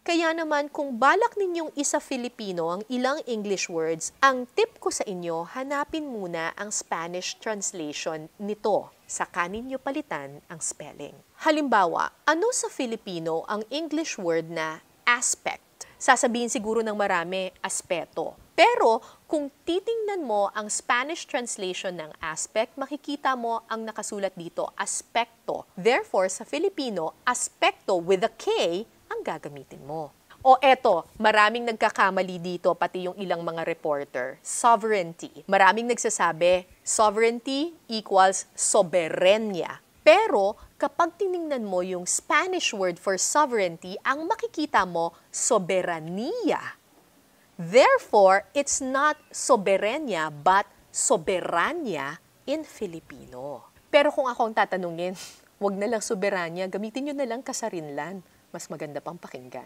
Kaya naman kung balak ninyong isa Filipino ang ilang English words, ang tip ko sa inyo, hanapin muna ang Spanish translation nito. Saka ninyo palitan ang spelling. Halimbawa, ano sa Filipino ang English word na aspect? Sasabihin siguro ng marami, aspeto. Pero kung titingnan mo ang Spanish translation ng aspect, makikita mo ang nakasulat dito, aspecto. Therefore, sa Filipino, aspecto with a K ang gagamitin mo. O eto, maraming nagkakamali dito, pati yung ilang mga reporter. Sovereignty. Maraming nagsasabi, sovereignty equals soberenya. Pero kapag tiningnan mo yung Spanish word for sovereignty, ang makikita mo, soberania. Therefore, it's not soberenya but soberanya in Filipino. Pero kung ako ang tatanungin, wag na lang soberanya, gamitin nyo na lang kasarinlan. Mas maganda pang pakinggan.